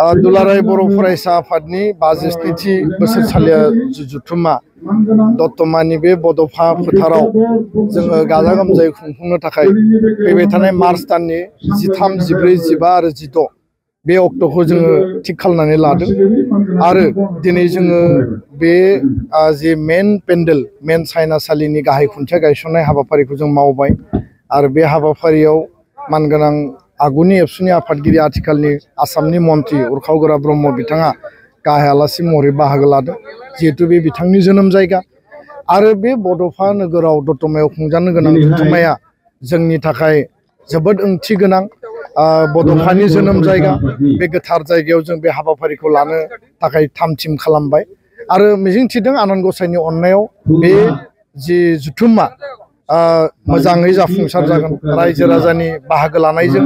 दुलाराय बर' फरायसा आफादनि 52थि बोसोरसालिया जुथुमा दतमानि बे बड'फा फोथाराव जोङो गाजा गोमजायै खुंफुंनो थाखाय फैबाय थानाय मार्च दाननि 13, 14, 15 आरो 16 बे अक्ट'खौ जोङो थिक खालामनानै लादों आरो दिनै जोङो बे जे मेन पेन्डेल मेन सायनासालिनि गाहाय खुन्थिया गायसननाय हाबाफारिखौ जों मावबाय आरो बे हाबाफारियाव मानगोनां आगुनि एबसुनि आफादगिरि आथिखालनि आसामनि मन्त्रि उरखाव ब्रह्म बिथाङा गाहाय आलासि महरै बाहागो लादों जिहेतु बे बिथांनि जोनोम जायगा आरो बे बड'फा नोगोराव दतमायाव खुंजानो गोनां जुथुमाया जोंनि थाखाय जोबोद ओंथि गोनां बड'फानि जोनोम जायगा बे गोथार जायगायाव जों बे हाबाफारिखौ लानो थाखाय थाम-थिम खालामबाय आरो मिजिंथिदों आनान गसाइनि अननायाव बे जि जुथुमा मोजाङै जाफुंसार जागोन रायजो राजानि बाहागो लानायजों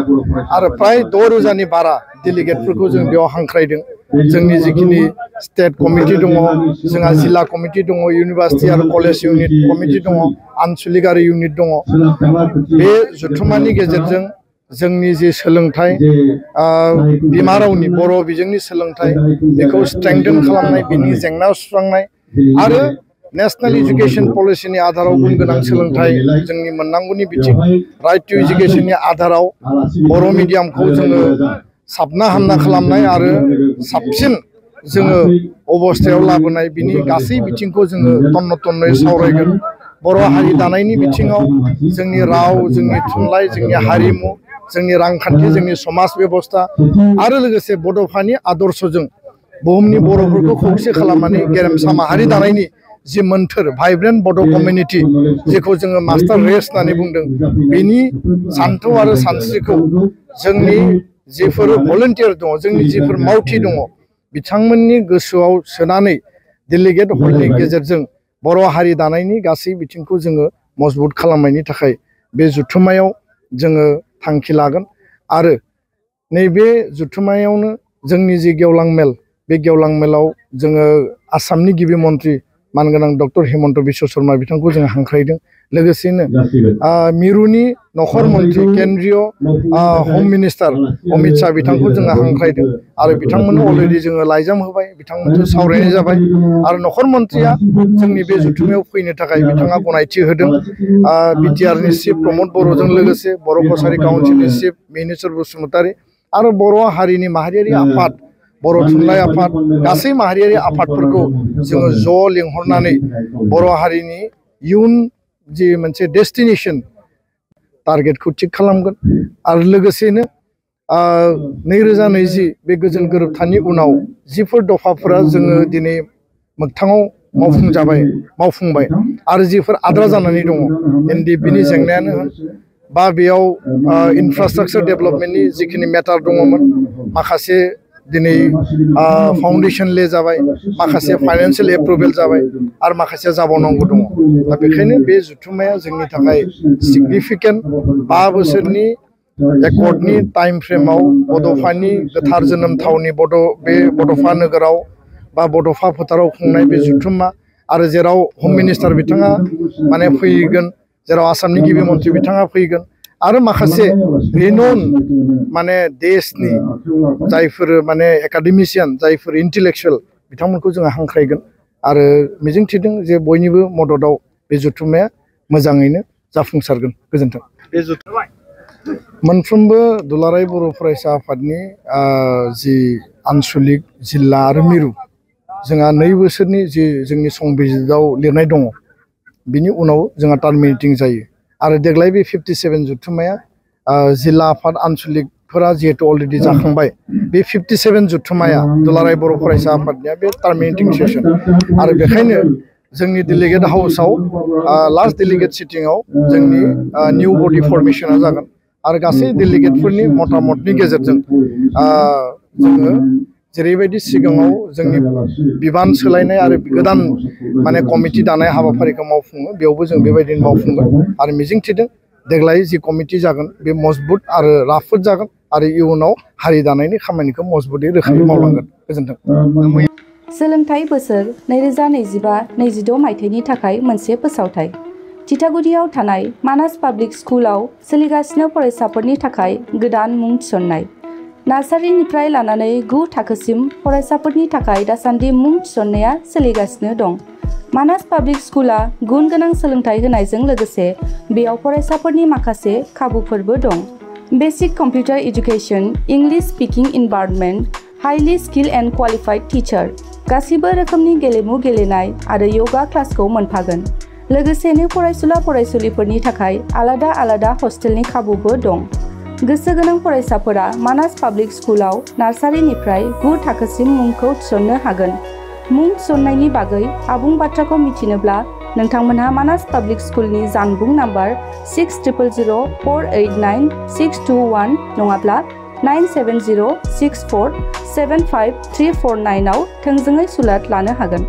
आरो प्राय 6,000नि बारा डेलिगेटफोरखौ जों बेयाव हांख्रायदों जोंनि जिखिनि स्टेट कमिटि दङ जोंहा जिल्ला कमिटि दङ इउनिभार्सिटि आरो कलेज इउनिट कमिटि दङ आनसलिक आरो इउनिट दङ बे जुथुमानि गेजेरजों जोंनि जे सोलोंथाइ बिमा रावनि बर' बिजोंनि सोलोंथाइ बेखौ स्ट्रेंथेन खालामनाय बिनि जेंना सुस्रांनाय आरो नेशनेल एजुकेशन पलिसिनि आधाराव गुन गोनां सोलोंथाइ जोंनि मोननांगौनि बिथिं राइट टु एजुकेशननि आधाराव बर' मिडियामखौ जोङो साबना हामना खालामनाय आरो साबसिन जोङो अबस्थायाव लाबोनाय बिनि गासै बिथिंखौ जोङो तन्न'तन्न'यै सावरायगोन बर' हारि दानायनि बिथिङाव जोंनि राव जोंनि थुनलाइ जोंनि हारिमु जोंनि रांखान्थि जोंनि समाज बेबस्था आरो लोगोसे बड'फानि आदर्शजों बुहुमनि बर'फोरखौ खौसे खालामनानै गेरेमसा माहारि दानायनि जि मोन्थोर भाइब्रेन्ट बड' कमिउनिटि जेखौ जोङो मास्टार रेस होननानै बुंदों बेनि सान्थौ आरो सानस्रिखौ जोंनि जिफोर भलन्टियार दङ जोंनि जिफोर मावथि दङ बिथांमोननि गोसोआव सोनानै डेलिगेट हलनि गेजेरजों बर' हारि दानायनि गासै बिथिंखौ जोङो मजबुत खालामनायनि थाखाय बे जुथुमायाव जोङो थांखि लागोन आरो नैबे जुथुमायावनो जोंनि जि गेवलां मेल बे गेवलां मेलाव जोङो आसामनि गिबि मन्त्रि मानगोनां डक्टर हिमन्त बिश्व शर्मा बिथांखौ जों हांख्रायदों लोगोसेनो मिरुनि नखर मन्त्रि केन्द्रीय हम मिनिस्टार अमित शाह बिथांखौ जोङो हांख्रायदों आरो बिथांमोननो अलरेडि जोङो लाइजाम होबाय बिथांमोनजों सावरायनाय जाबाय आरो नखर मन्त्रिया जोंनि बे जुथुमायाव फैनो थाखाय बिथाङा गनायथि होदों बिटिआरनि चिफ प्रमद बर'जों लोगोसे बर' कसारी काउन्सिलनि चिफ मिहिनीश्वर बसुमतारी आरो बर' हारिनि माहारियारि आफाद बर' थुनलाइ आफाद गासै माहारियारि आफादफोरखौ जोङो ज' लिंहरनानै बर' हारिनि इयुन जि मोनसे डेस्टिनेसन टारगेटखौ थिक खालामगोन आरो लोगोसेनो 2020 बे गोजोन गोरोबथानि उनाव जिफोर दफाफोरा जोङो दिनै मोगथाङाव मावफुंबाय आरो जिफोर आद्रा जानानै दङ एनडिपिनि जेंनायानो होन बा बेयाव इनफ्रास्ट्राक्चार डेभेलपमेन्टनि जिखिनि मेटार दङमोन माखासे दिनै फाउन्डेसन ले जाबाय माखासे फाइनान्सियेल एप्रुभेल जाबाय आरो माखासे जाबावनांगौ दङ दा बेखायनो बे जुथुमाया जोंनि थाखाय सिगनिफिकेन्ट 5 बोसोरनि एकर्डनि टाइम फ्रेमाव बड'फानि गोथार जोनोम थावनि बे बड'फा नोगोराव बा बड'फा फोथाराव खुंनाय बे जुथुमा आरो जेराव हम मिनिस्टार बिथाङा माने फैगोन जेराव आसामनि गिबि मन्त्रि बिथाङा फैगोन आरो माखासे रिनन माने देशनि जायफोर माने एकाडेमिशियान जायफोर इन्टेलेक्चुवेल बिथांमोनखौ जोङो हांख्रायगोन आरो मिजिंथिदों जे बयनिबो मददाव बे जुथुमाया मोजाङैनो जाफुंसारगोन गोजोन्थों मोनफ्रोमबो दुलाराय बर' फरायसा आफादनि जि आनसलिक जिल्ला आरो मिरु जोंहा 2 बोसोरनि जि जोंनि संबिजिताव लिरनाय दङ बिनि उनाव जोंहा टार्म मिटिं जायो आरो देग्लाय बे 57 जुथुमाया जिल्ला आफाद आनसलिकफोरा जिहेतु अलरेडि जाखांबाय बे 57 जुथुमाया दुलाराय बर' फरायसा आफादनिया बे टार्म मिटिं सेसन आरो बेखायनो जोंनि डेलिगेट हाउसआव लास्ट डेलिगेट सिटिंआव जोंनि निउ बडि फर्मेशना जागोन आरो गासै डेलिगेटफोरनि मतामतनि गेजेरजों जोङो जेरैबायदि सिगाङाव जोंनि बिबान सोलायनाय आरो गोदान माने कमिटि दानाय हाबाफारिखौ मावफुङो बेयावबो जों बेबायदिनो मावफुंगोन आरो मिजिंथिदों देग्लाय जि कमिटि जागोन बे मजबुत आरो राफोद जागोन आरो इयुनाव हारि दानायनि खामानिखौ मजबुतै रोखायै मावलांगोन गोजोन्थों सोलोंथाइ बोसोर 2025-26 मायथाइनि थाखाय मोनसे फोसावथाय थिथागुरियाव थानाय मानास पाब्लिक स्कुलाव सोलिगासिनो फरायसाफोरनि थाखाय गोदान मुं थिसननाय नार्सारिनिफ्राय लानानै 9 थाखोसिम फरायसाफोरनि थाखाय दासान्दि मुं थिसननाया सोलिगासिनो दं। मानास पाब्लिक स्कुला गुन गोनां सोलोंथाइ होनायजों लोगोसे बेयाव फरायसाफोरनि माखासे खाबुफोरबो दं। Basic computer education, English speaking environment, highly skill and qualified teacher, गासिबो रोखोमनि गेलेमु गेलेनाय आरो योगा क्लासखौ मोनफागोन। लोगोसेनो फरायसुला फरायसुलिफोरनि थाखाय आलादा आलादा हस्टेलनि खाबुबो दं। गोसो गोनां फरायसाफोरा मानास पाब्लिक स्कुलाव नार्सारिनिफ्राय 9 थाखोसिम मुंखौ थिसननो हागोन। मुं थिसननायनि बागै आबुं बाथ्राखौ मिथिनोब्ला नोंथांमोनहा मानास पाब्लिक स्कुलनि जानबुं नाम्बार 6000489621 नङाब्ला 9706475349 आव थोंजोङै सुलाद लानो हागोन।